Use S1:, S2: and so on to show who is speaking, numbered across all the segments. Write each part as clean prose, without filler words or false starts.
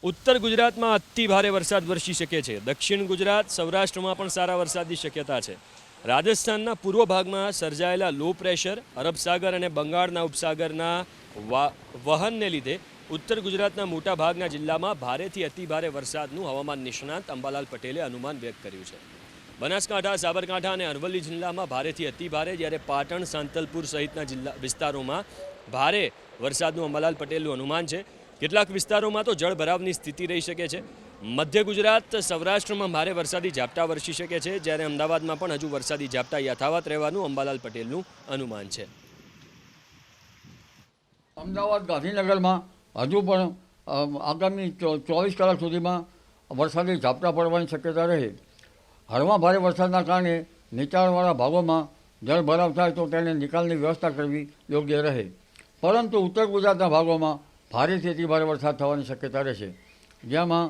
S1: ઉત્તર ગુજરાતમાં અતિ ભારે વરસાદ વરસી શકે છે। દક્ષિણ ગુજરાત સૌરાષ્ટ્રમાં પણ સારા વરસાદની શક્યતા છે। રાજસ્થાનના પૂર્વ ભાગમાં સર્જાયેલા લો પ્રેશર અરબ સાગર અને બંગાળના ઉપસાગરના વહનને લીધે ઉત્તર ગુજરાતના મોટા ભાગના જિલ્લામાં ભારેથી અતિ ભારે વરસાદનું હવામાન નિષ્ણાંત અંબાલાલ પટેલે અનુમાન વ્યક્ત કર્યું છે। બનાસકાંઠા, સાબરકાંઠા અને અરવલ્લી જિલ્લામાં ભારેથી અતિ ભારે, જ્યારે પાટણ, સાંતલપુર સહિતના વિસ્તારોમાં ભારે વરસાદનું અંબાલાલ પટેલનું અનુમાન છે। કેટલાક વિસ્તારોમાં તો જળભરાવની સ્થિતિ રહી શકે છે। મધ્ય ગુજરાત, સૌરાષ્ટ્રમાં ભારે વરસાદી ઝાપટા વરસી શકે છે, જ્યારે અમદાવાદમાં પણ હજુ વરસાદી ઝાપટા યથાવત રહેવાનું અંબાલાલ પટેલનું અનુમાન છે।
S2: અમદાવાદ, ગાંધીનગરમાં હજુ પણ આગામી 24 કલાક સુધીમાં વરસાદી ઝાપટા પડવાની શક્યતા રહે। હળવા ભારે વરસાદના કારણે નીચાણવાળા ભાગોમાં જળભરાવ થાય તો તેને નિકાલની વ્યવસ્થા કરવી યોગ્ય રહે, પરંતુ ઉત્તર ગુજરાતના ભાગોમાં ભારેથી અતિ ભારે વરસાદ થવાની શક્યતા રહેશે, જેમાં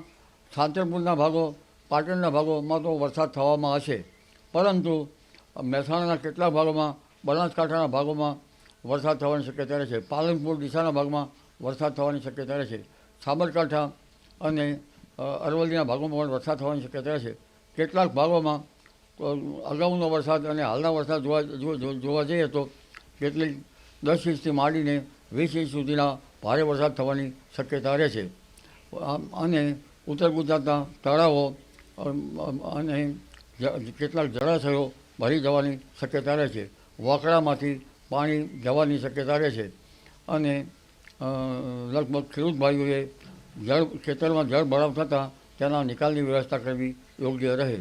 S2: સાંતલપુરના ભાગો, પાટણના ભાગોમાં તો વરસાદ થવામાં હશે, પરંતુ મહેસાણાના કેટલાક ભાગોમાં, બનાસકાંઠાના ભાગોમાં વરસાદ થવાની શક્યતા રહેશે। પાલનપુર, ડીસાના ભાગમાં વરસાદ થવાની શક્યતા રહેશે। સાબરકાંઠા અને અરવલ્લીના ભાગોમાં પણ વરસાદ થવાની શક્યતા રહેશે। કેટલાક ભાગોમાં અગાઉનો વરસાદ અને હાલના વરસાદ જોવા જઈએ તો કેટલીક 10 ઇંચથી માંડીને 20 ઇંચ સુધીના ભારે વરસાદ થવાની શક્યતા રહેશે। અને ઉત્તર ગુજરાતના તળાવો અને કેટલાક જળાશયો ભરી જવાની શક્યતા રહેશે। વોકળામાંથી પાણી જવાની શક્યતા રહેશે અને લગભગ ખેડૂત ભાઈઓએ ખેતરમાં જળ ભરાવ થતાં તેના નિકાલની વ્યવસ્થા કરવી યોગ્ય રહે।